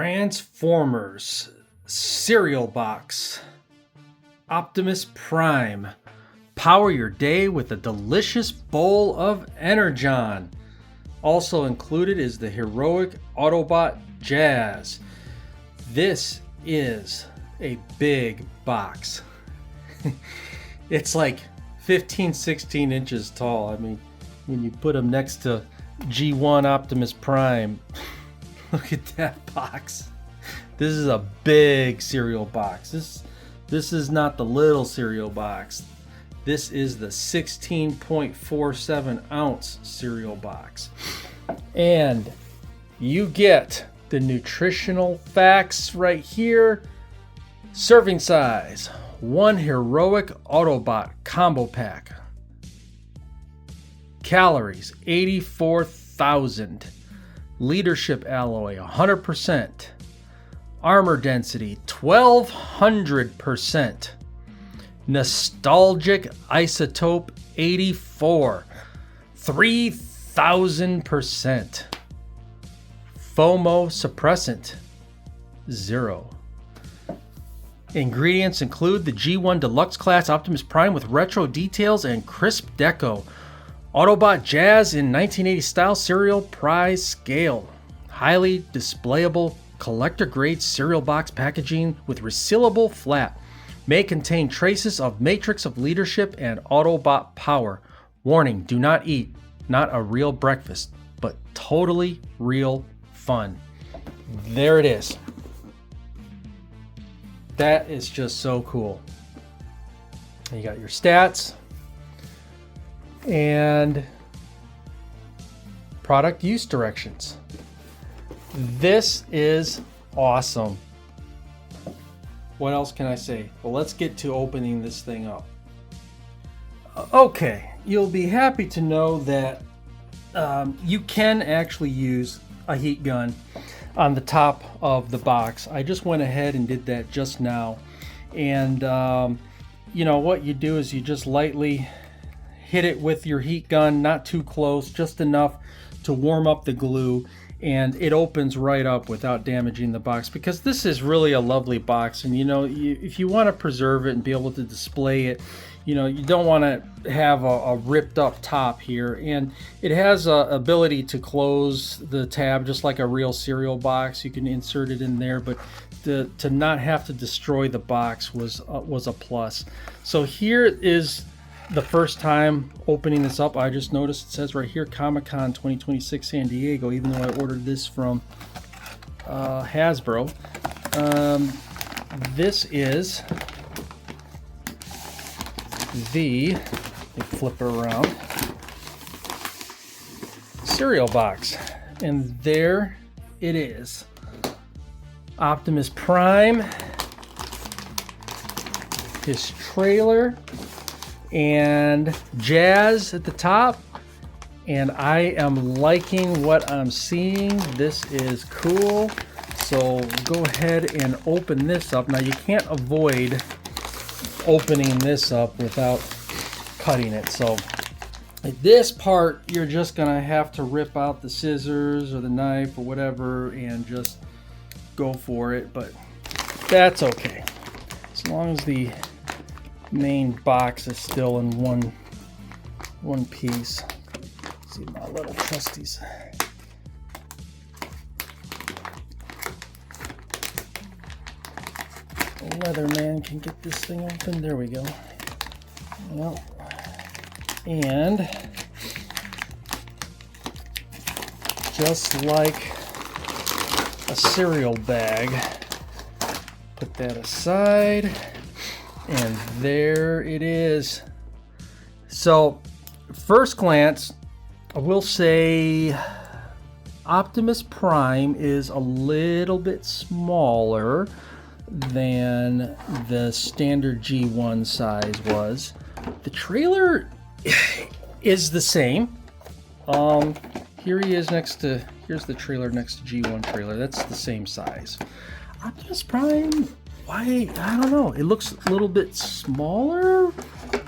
Transformers cereal box. Optimus Prime. Power your day with a delicious bowl of Energon. Also included is the heroic Autobot Jazz. This is a big box. It's like 15-16 inches tall. I mean, when you put them next to G1 Optimus Prime, look at that box. This is a big cereal box. This is not the little cereal box. This is the 16.47 ounce cereal box. And you get the nutritional facts right here. Serving size, 1 heroic Autobot combo pack. Calories, 84,000. Leadership alloy, 100%. Armor density, 1200%. Nostalgic isotope, 84. 3000%. FOMO suppressant, 0. Ingredients include the G1 Deluxe Class Optimus Prime with retro details and crisp deco. Autobot Jazz in 1980 style cereal prize scale. Highly displayable collector grade cereal box packaging with resealable flap. May contain traces of Matrix of Leadership and Autobot power. Warning, do not eat. Not a real breakfast, but totally real fun. There it is. That is just so cool. You got your stats and product use directions. This is awesome. What else can I say? Well, let's get to opening this thing up. Okay, you'll be happy to know that you can actually use a heat gun on the top of the box. I just went ahead and did that just now. And you know what you do is you just lightly hit it with your heat gun, not too close, just enough to warm up the glue, and it opens right up without damaging the box, because this is really a lovely box. And you know, if you want to preserve it and be able to display it, you know, you don't want to have a ripped up top here. And it has a ability to close the tab just like a real cereal box. You can insert it in there, but to not have to destroy the box was a plus. So here is the first time opening this up. I just noticed it says right here Comic-Con 2026 San Diego, even though I ordered this from Hasbro. This is the, let me flip it around, cereal box, and there it is. Optimus Prime, his trailer, and Jazz at the top, and I am liking what I'm seeing. This is cool. So go ahead and open this up. Now you can't avoid opening this up without cutting it. So at this part, you're just gonna have to rip out the scissors or the knife or whatever and just go for it, but that's okay. As long as the main box is still in one piece. Let's see my little trusties. Leatherman can get this thing open. There we go. Yep. And just like a cereal bag, put that aside, and there it is. So first glance, I will say Optimus Prime is a little bit smaller than the standard G1 size was. The trailer is the same. Here he is here's the trailer next to G1 trailer. That's the same size. Optimus Prime why, I don't know, it looks a little bit smaller.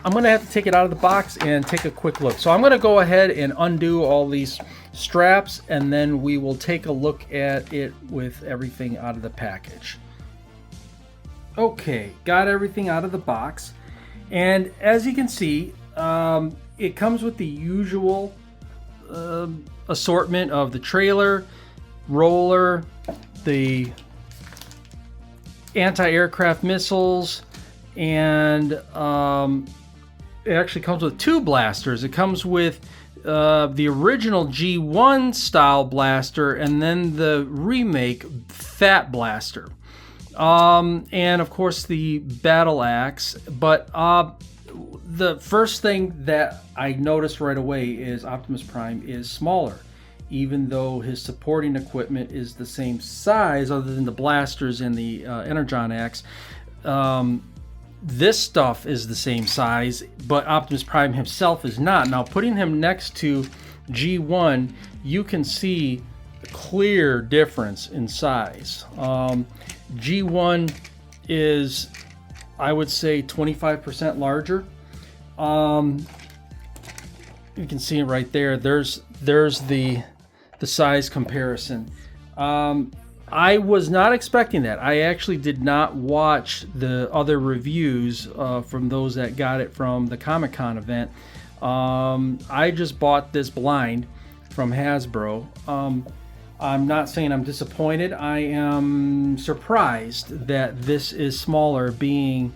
I'm gonna have to take it out of the box and take a quick look. So I'm gonna go ahead and undo all these straps, and then we will take a look at it with everything out of the package. Okay, got everything out of the box, and as you can see, it comes with the usual assortment of the trailer, roller, the anti-aircraft missiles, and it actually comes with 2 blasters. It comes with the original G1 style blaster, and then the remake Fat Blaster, and of course the battle axe. But the first thing that I noticed right away is Optimus Prime is smaller, even though his supporting equipment is the same size, other than the blasters and the Energon axe. This stuff is the same size, but Optimus Prime himself is not. Now, putting him next to G1, you can see a clear difference in size. G1 is, I would say, 25% larger. You can see it right there. There's the size comparison. I was not expecting that. I actually did not watch the other reviews from those that got it from the Comic-Con event. I just bought this blind from Hasbro. I'm not saying I'm disappointed. I am surprised that this is smaller, being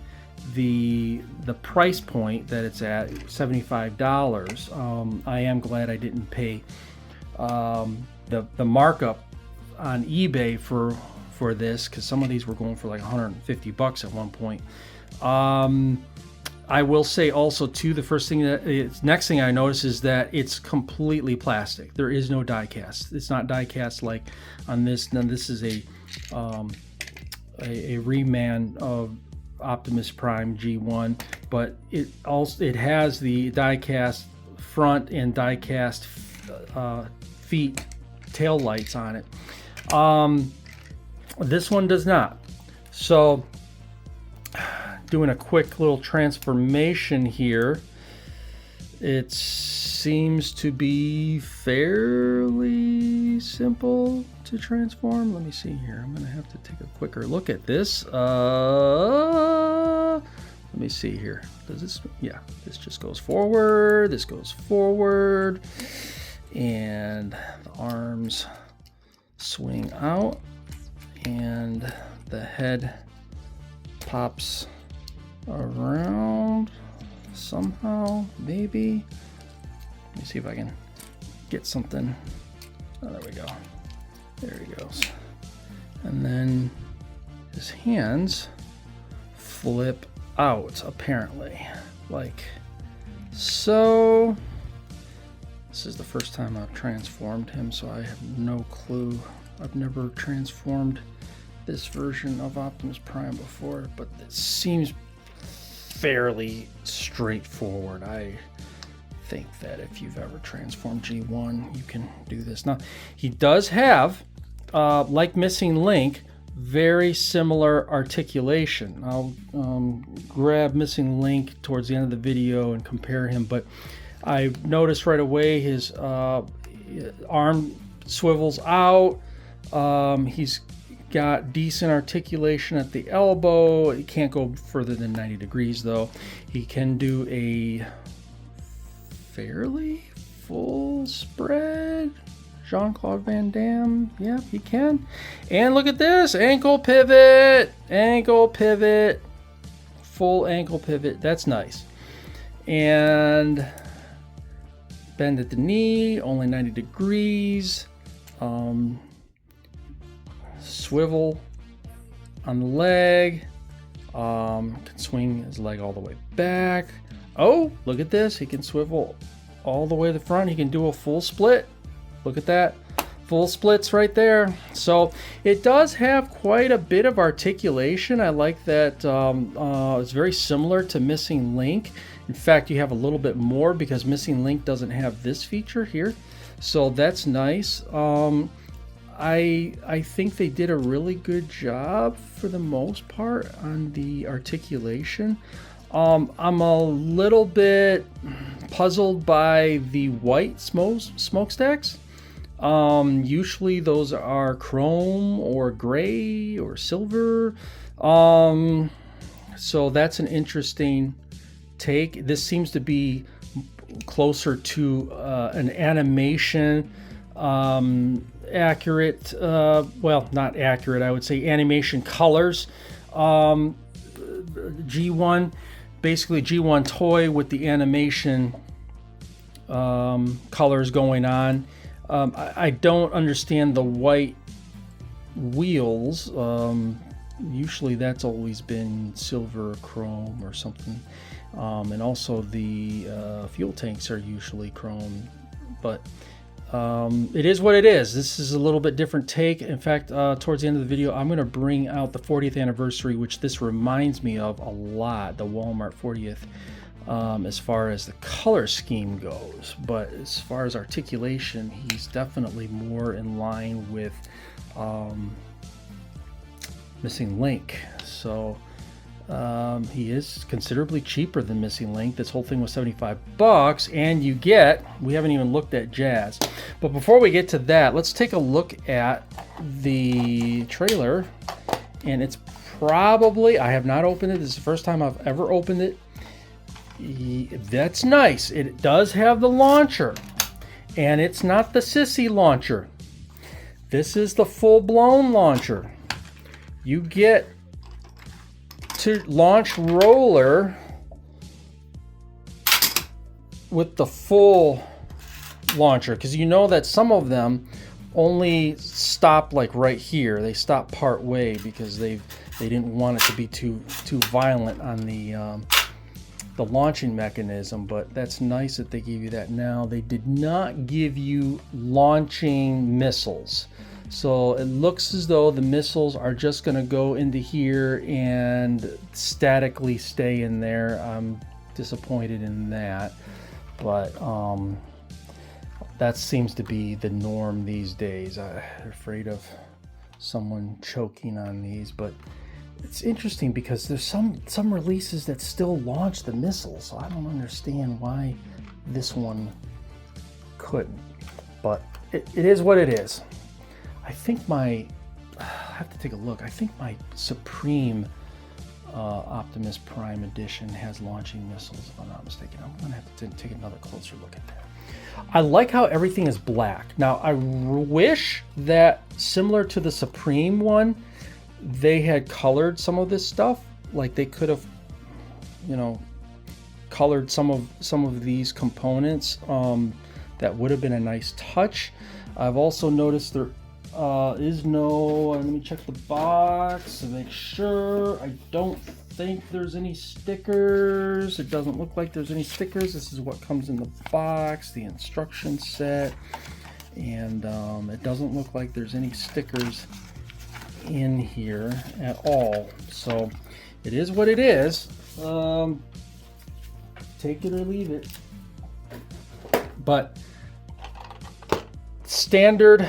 the price point that it's at, $75. I am glad I didn't pay the markup on eBay for this, because some of these were going for like 150 bucks at one point. I will say also too, the next thing I notice is that it's completely plastic. There is no die cast. It's not die cast like on this. Now this is a reman of Optimus Prime G1, but it has the die cast front and die cast feet tail lights on it. This one does not. So doing a quick little transformation here, it seems to be fairly simple to transform. Let me see here. I'm gonna have to take a quicker look at this. Let me see here. Does this? Yeah, this just goes forward. This goes forward, and the arms swing out, and the head pops around somehow, maybe. Let me see if I can get something. Oh, there we go. There he goes. And then his hands flip out, apparently, like so. This is the first time I've transformed him, so I have no clue. I've never transformed this version of Optimus Prime before, but it seems fairly straightforward. I think that if you've ever transformed G1, you can do this. Now, he does have, like Missing Link, very similar articulation. I'll grab Missing Link towards the end of the video and compare him, but I noticed right away his arm swivels out. He's got decent articulation at the elbow. He can't go further than 90 degrees though. He can do a fairly full spread. Jean-Claude Van Damme, yeah, he can. And look at this, ankle pivot, full ankle pivot. That's nice. And bend at the knee, only 90 degrees. Swivel on the leg. Can swing his leg all the way back. Oh, look at this. He can swivel all the way to the front. He can do a full split. Look at that. Full splits right there. So it does have quite a bit of articulation. I like that. It's very similar to Missing Link. In fact, you have a little bit more because Missing Link doesn't have this feature here. So that's nice. I think they did a really good job for the most part on the articulation. I'm a little bit puzzled by the white smokestacks. Usually those are chrome or gray or silver. So that's an interesting take. This seems to be closer to an animation accurate, well, not accurate, I would say animation colors. G1, basically G1 toy with the animation colors going on. I don't understand the white wheels. Usually that's always been silver or chrome or something. And also the fuel tanks are usually chrome, but it is what it is. This is a little bit different take. In fact, towards the end of the video, I'm going to bring out the 40th anniversary, which this reminds me of a lot, the Walmart 40th, as far as the color scheme goes. But as far as articulation, he's definitely more in line with Missing Link. So he is considerably cheaper than Missing Link. This whole thing was $75, and you get, we haven't even looked at Jazz. But before we get to that, let's take a look at the trailer. And it's probably, I have not opened it. This is the first time I've ever opened it. That's nice. It does have the launcher, and it's not the sissy launcher. This is the full-blown launcher. You get to launch roller with the full launcher, because you know that some of them only stop like right here. They stop part way because they didn't want it to be too violent on the launching mechanism. But that's nice that they gave you that now. They did not give you launching missiles. So it looks as though the missiles are just going to go into here and statically stay in there. I'm disappointed in that, but that seems to be the norm these days. I'm afraid of someone choking on these, but it's interesting because there's some releases that still launch the missiles, so I don't understand why this one couldn't. But it is what it is. I think I have to take a look. I think my Supreme Optimus Prime edition has launching missiles, if I'm not mistaken. I'm going to have to take another closer look at that. I like how everything is black. Now, I wish that, similar to the Supreme one, they had colored some of this stuff. Like they could have, colored some of these components. That would have been a nice touch. I've also noticed there is no, let me check the box to make sure. I don't think there's any stickers. It doesn't look like there's any stickers. This is what comes in the box, the instruction set, and it doesn't look like there's any stickers in here at all. So it is what it is. Take it or leave it. But standard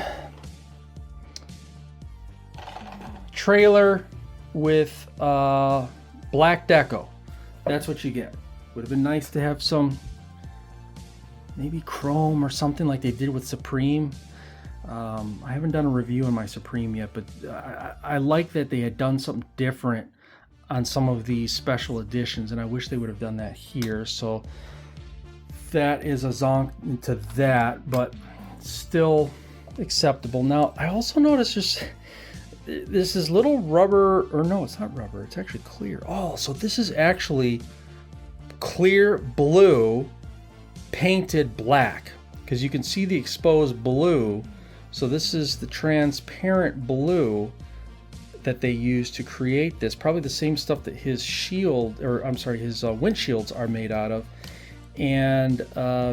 trailer with black deco. That's what you get. Would have been nice to have some maybe chrome or something like they did with Supreme. I haven't done a review on my Supreme yet, but I like that they had done something different on some of these special editions, and I wish they would have done that here. So that is a zonk to that, but still acceptable. Now, I also noticed this is little rubber, or no, it's not rubber, it's actually clear. Oh, so this is actually clear blue painted black, because you can see the exposed blue. So this is the transparent blue that they use to create this. Probably the same stuff that his shield, or I'm sorry, his windshields are made out of. And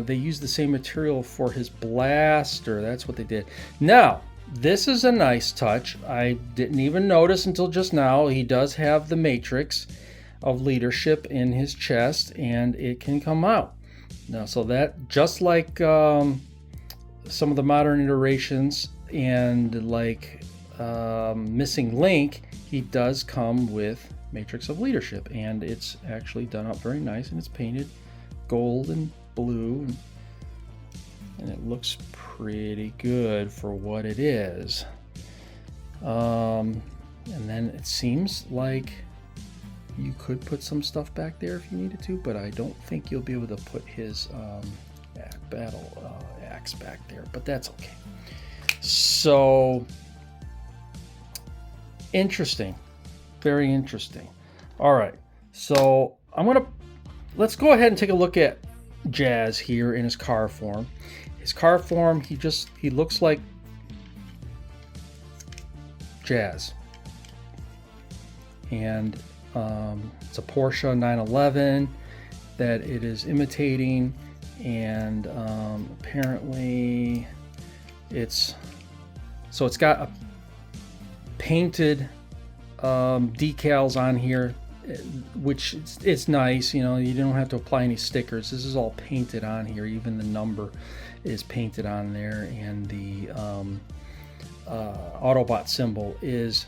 they use the same material for his blaster. That's what they did. Now, this is a nice touch. I didn't even notice until just now. He does have the matrix of leadership in his chest, and it can come out. Now, so that, just like some of the modern iterations, and like Missing Link, he does come with Matrix of Leadership, and it's actually done up very nice, and it's painted gold and blue, and it looks pretty good for what it is. And then it seems like you could put some stuff back there if you needed to, but I don't think you'll be able to put his battle axe back there, but that's okay. So interesting, very interesting. All right, so let's go ahead and take a look at Jazz here in his car form. His car form, he looks like Jazz, and it's a Porsche 911 that it is imitating, and apparently it's got a painted decals on here, which it's nice. You know, you don't have to apply any stickers. This is all painted on here. Even the number is painted on there, and the Autobot symbol is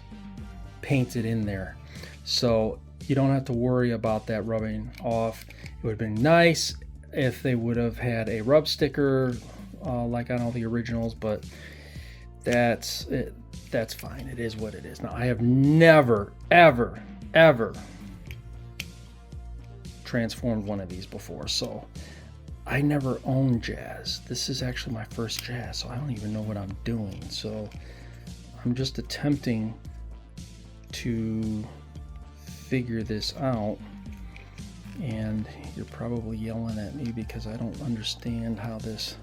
painted in there, so you don't have to worry about that rubbing off. It would have been nice if they would have had a rub sticker like on all the originals, but that's it. That's fine. It is what it is. Now, I have never, ever, ever transformed one of these before, so I never owned Jazz. This is actually my first Jazz, so I don't even know what I'm doing. So I'm just attempting to figure this out, and you're probably yelling at me because I don't understand how this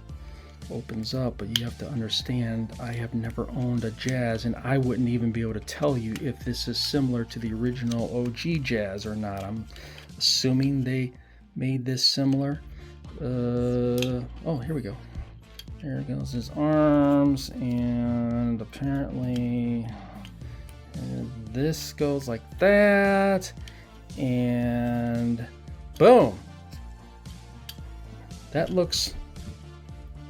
opens up, but you have to understand I have never owned a Jazz, and I wouldn't even be able to tell you if this is similar to the original OG Jazz or not. I'm assuming they made this similar. Oh, here we go. There goes his arms, and apparently this goes like that, and boom. That looks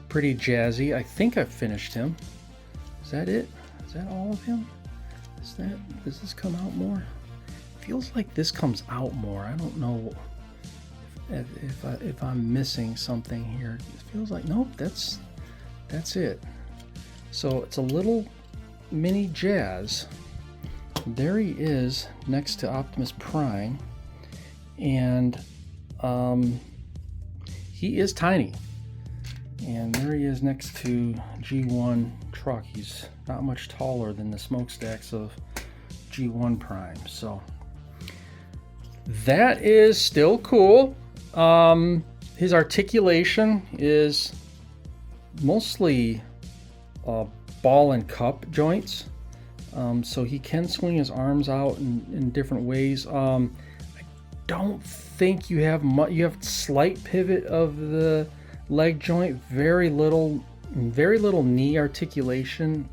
pretty jazzy. I think I've finished him. Is that it? Is that all of him? Does this come out more? Feels like this comes out more. I don't know if I'm missing something here. It feels like, nope, that's it. So it's a little mini Jazz. There he is next to Optimus Prime, and he is tiny. And there he is next to G1 Truck. He's not much taller than the smokestacks of G1 Prime. So that is still cool. His articulation is mostly ball and cup joints. So he can swing his arms out in different ways. I don't think you have much. You have slight pivot of the leg joint, very little knee articulation.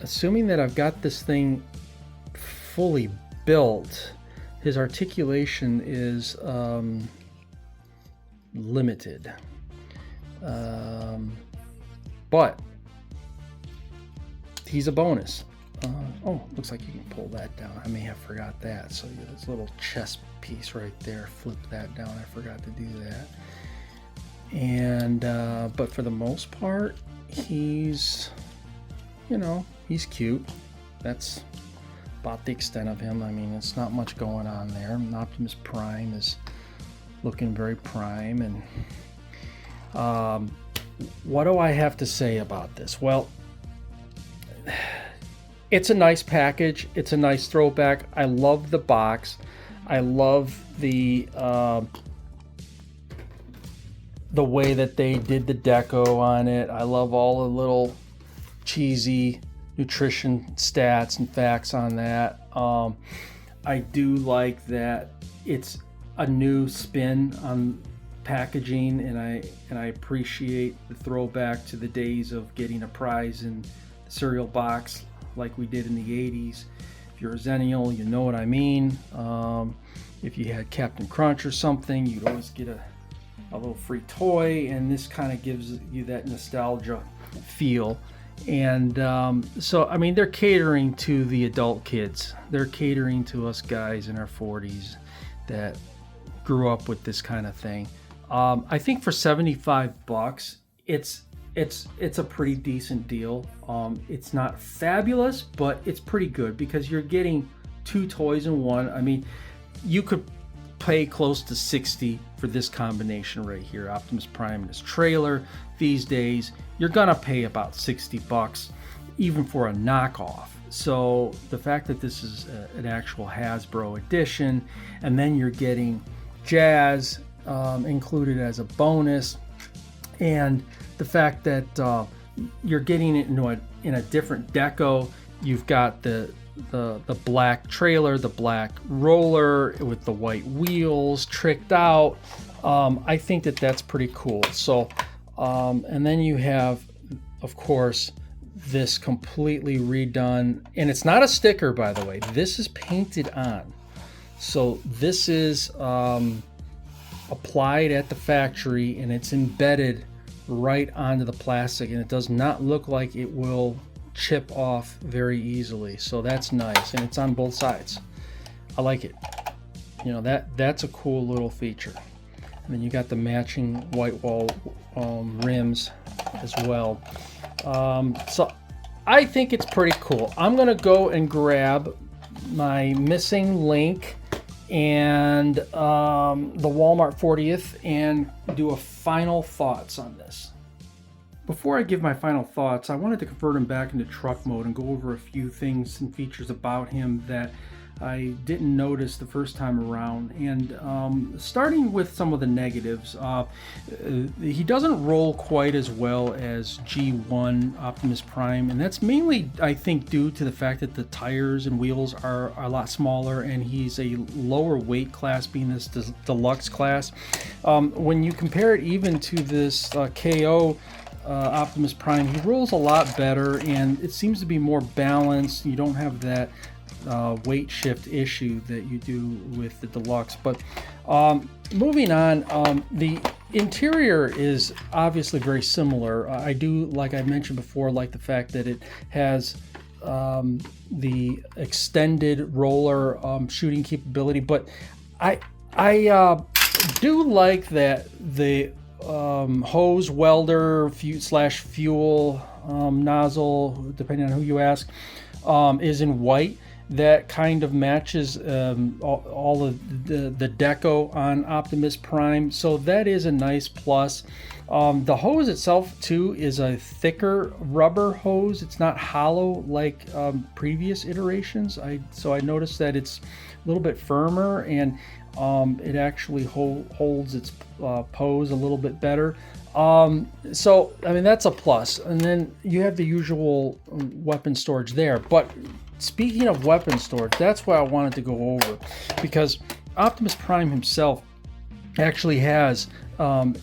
Assuming that I've got this thing fully built, his articulation is limited. But he's a bonus. Oh, looks like you can pull that down. I may have forgot that. So yeah, this little chest piece right there, flip that down. I forgot to do that. And but for the most part, he's cute. That's about the extent of him. I mean, it's not much going on there. Optimus Prime is looking very prime. And what do I have to say about this? Well, it's a nice package. It's a nice throwback. I love the box. I love the way that they did the deco on it. I love all the little cheesy nutrition stats and facts on that. I do like that it's a new spin on packaging, and I appreciate the throwback to the days of getting a prize in the cereal box like we did in the 80s. If you're a Zennial, you know what I mean. If you had Captain Crunch or something, you'd always get a little free toy, and this kind of gives you that nostalgia feel. And so, I mean, they're catering to the adult kids. They're catering to us guys in our 40s that grew up with this kind of thing. I think for $75, it's a pretty decent deal. It's not fabulous, but it's pretty good because you're getting 2 toys in one. I mean, you could pay close to $60 for this combination right here, Optimus Prime and his trailer. These days you're gonna pay about $60 even for a knockoff. So the fact that this is an actual Hasbro edition, and then you're getting Jazz included as a bonus, and the fact that you're getting it in a different deco. You've got the black trailer, the black roller with the white wheels tricked out. I think that that's pretty cool. So, and then you have, of course, this completely redone, and it's not a sticker, by the way. This is painted on. So this is applied at the factory, and it's embedded right onto the plastic, and it does not look like it will chip off very easily. So that's nice, and it's on both sides. I like it. You know, that's a cool little feature. And then you got the matching white wall rims as well. So I think it's pretty cool. I'm gonna go and grab my missing link and the Walmart 40th and do a final thoughts on this. Before I give my final thoughts, I wanted to convert him back into truck mode and go over a few things and features about him that I didn't notice the first time around. And starting with some of the negatives, he doesn't roll quite as well as G1 Optimus Prime, and that's mainly, I think, due to the fact that the tires and wheels are a lot smaller, and he's a lower weight class, being this deluxe class. When you compare it even to this KO Optimus Prime, he rolls a lot better, and it seems to be more balanced. You don't have that weight shift issue that you do with the deluxe. But moving on, the interior is obviously very similar. I do, like I mentioned before, like the fact that it has the extended roller shooting capability, but I do like that the hose welder slash fuel nozzle, depending on who you ask, is in white. That kind of matches all of the deco on Optimus Prime, so that is a nice plus. The hose itself too is a thicker rubber hose. It's not hollow like previous iterations. So I noticed that it's a little bit firmer, and it actually holds its pose a little bit better. So I mean, that's a plus. And then you have the usual weapon storage there. But speaking of weapon storage, that's what I wanted to go over, because Optimus Prime himself actually has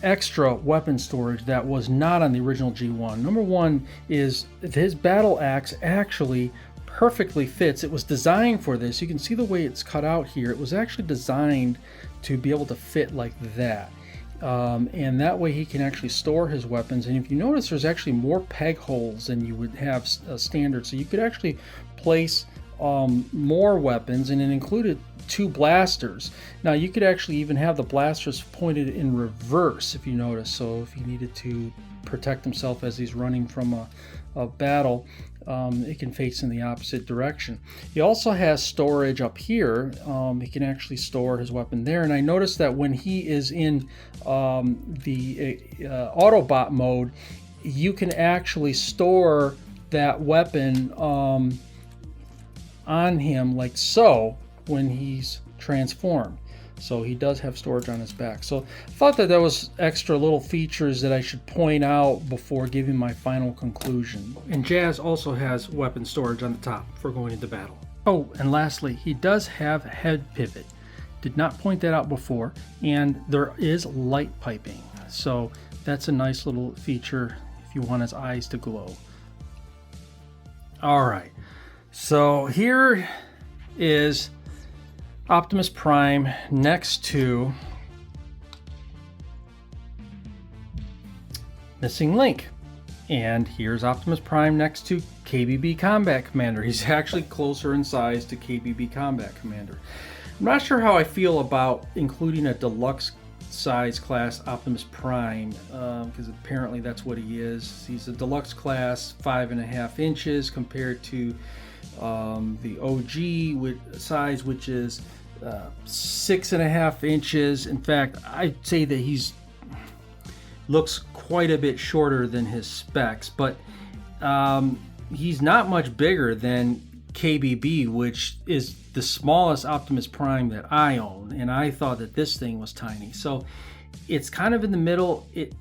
extra weapon storage that was not on the original G1. Number one is his battle axe actually perfectly fits. It was designed for this. You can see the way it's cut out here. It was actually designed to be able to fit like that. And that way he can actually store his weapons. And if you notice, there's actually more peg holes than you would have standard. So you could actually place more weapons, and it included 2 blasters. Now you could actually even have the blasters pointed in reverse, if you notice. So if he needed to protect himself as he's running from a battle, it can face in the opposite direction. He also has storage up here. He can actually store his weapon there. And I noticed that when he is in the Autobot mode, you can actually store that weapon on him like so when he's transformed. So he does have storage on his back. So I thought that was extra little features that I should point out before giving my final conclusion. And Jazz also has weapon storage on the top for going into battle. Oh, and lastly, he does have head pivot. Did not point that out before. And there is light piping. So that's a nice little feature if you want his eyes to glow. All right. So here is Optimus Prime next to Missing Link. And here's Optimus Prime next to KBB Combat Commander. He's actually closer in size to KBB Combat Commander. I'm not sure how I feel about including a deluxe size class Optimus Prime, because apparently that's what he is. He's a deluxe class, 5.5 inches compared to the OG size, which is 6.5 inches. In fact, I'd say that he's looks quite a bit shorter than his specs, but he's not much bigger than KBB, which is the smallest Optimus Prime that I own, and I thought that this thing was tiny. So it's kind of in the middle. It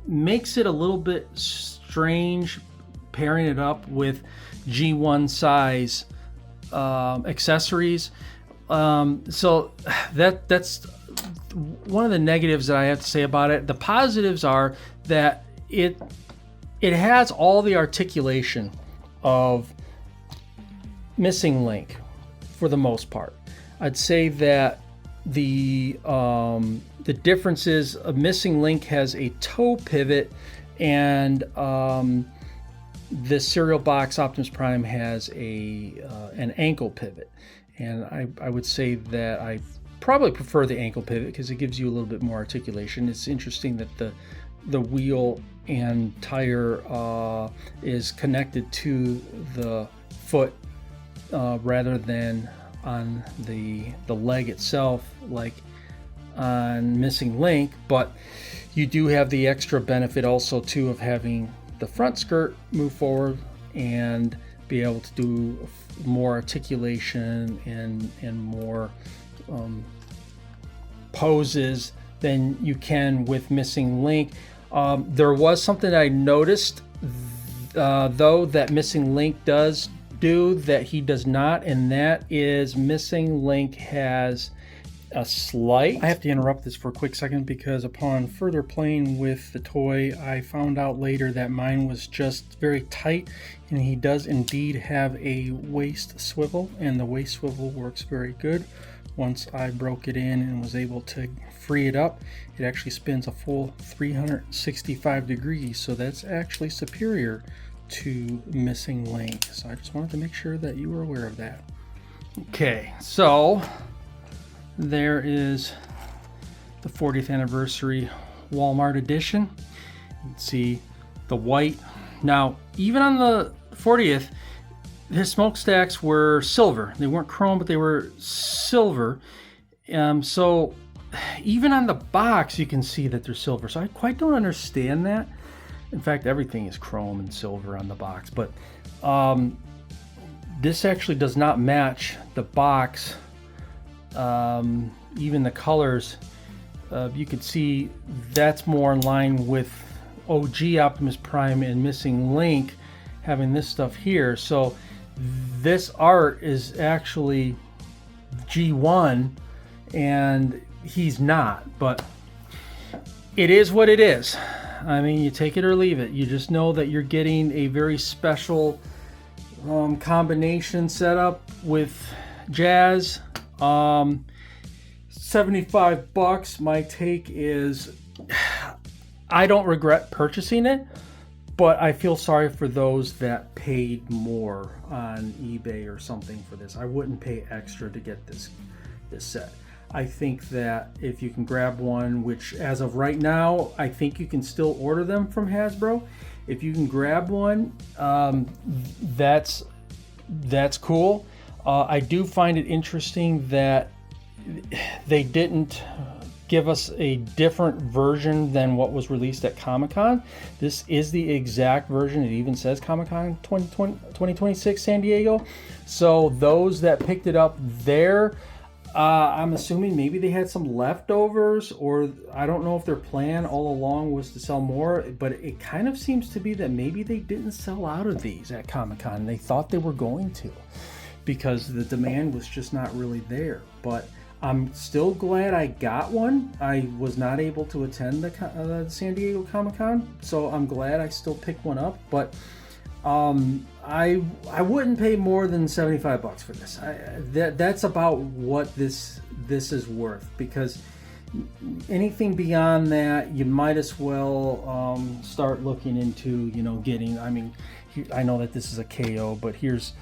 makes it a little bit strange pairing it up with G1 size accessories. So that's one of the negatives that I have to say about it. The positives are that it has all the articulation of Missing Link for the most part. I'd say that the difference is Missing Link has a toe pivot, and the cereal box Optimus Prime has an ankle pivot. And I would say that I probably prefer the ankle pivot because it gives you a little bit more articulation. It's interesting that the wheel and tire is connected to the foot rather than on the leg itself, like on Missing Link. But you do have the extra benefit also too of having the front skirt move forward and be able to do more articulation and more poses than you can with Missing Link. There was something I noticed though that Missing Link does do that he does not, and that is Missing Link has a slight... I have to interrupt this for a quick second because upon further playing with the toy, I found out later that mine was just very tight, and he does indeed have a waist swivel, and the waist swivel works very good. Once I broke it in and was able to free it up, it actually spins a full 365 degrees, so that's actually superior to Missing Link. So I just wanted to make sure that you were aware of that. Okay, so there is the 40th anniversary Walmart edition. You can see the white. Now, even on the 40th, his smokestacks were silver. They weren't chrome, but they were silver. So even on the box, you can see that they're silver. So I quite don't understand that. In fact, everything is chrome and silver on the box, but this actually does not match the box. Even the colors, you can see that's more in line with OG Optimus Prime and Missing Link having this stuff here. So this art is actually G1 and he's not, but it is what it is. I mean, you take it or leave it. You just know that you're getting a very special combination setup with Jazz. 75 bucks. My take is I don't regret purchasing it, but I feel sorry for those that paid more on eBay or something for this. I wouldn't pay extra to get this set. I think that if you can grab one, which as of right now, I think you can still order them from Hasbro. If you can grab one, that's cool. I do find it interesting that they didn't give us a different version than what was released at Comic-Con. This is the exact version. It even says Comic-Con 2026 San Diego. So those that picked it up there, I'm assuming maybe they had some leftovers, or I don't know if their plan all along was to sell more, but it kind of seems to be that maybe they didn't sell out of these at Comic-Con. They thought they were going to because the demand was just not really there. But I'm still glad I got one. I was not able to attend the San Diego Comic-Con, so I'm glad I still picked one up. But I wouldn't pay more than 75 bucks for this. That's about what this is worth, because anything beyond that, you might as well start looking into, you know, getting, I mean, I know that this is a KO, but here's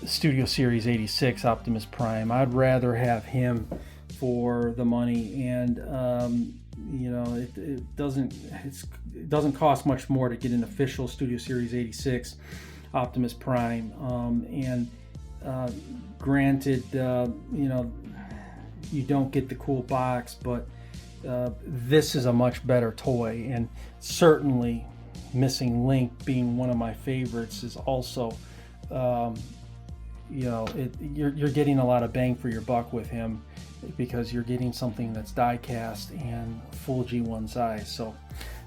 Studio Series 86 Optimus Prime. I'd rather have him for the money, and you know, it doesn't cost much more to get an official Studio Series 86 Optimus Prime, and granted, you know, you don't get the cool box, but this is a much better toy, and certainly Missing Link being one of my favorites is also, you know, you're getting a lot of bang for your buck with him, because you're getting something that's die cast and full G1 size. So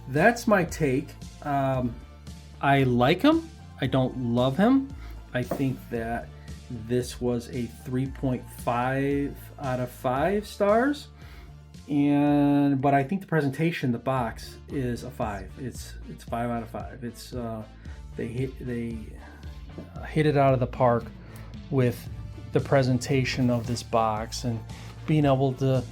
that's my take. I like him. I don't love him. I think that this was a 3.5 out of 5 stars, but I think the presentation, the box, is a 5. It's 5 out of 5. It's they hit it out of the park with the presentation of this box, and being able to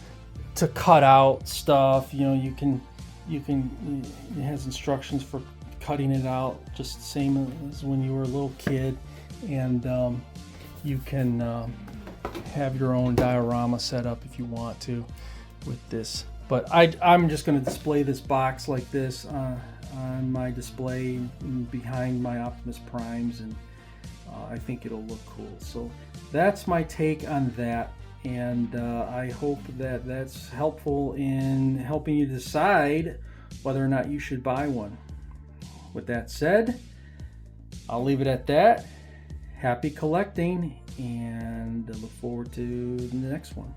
cut out stuff. You know, you can it has instructions for cutting it out, just the same as when you were a little kid, and you can have your own diorama set up if you want to with this. But I'm just going to display this box like this on my display behind my Optimus Primes, and I think it'll look cool. So that's my take on that, and I hope that that's helpful in helping you decide whether or not you should buy one. With that said, I'll leave it at that. Happy collecting, and I look forward to the next one.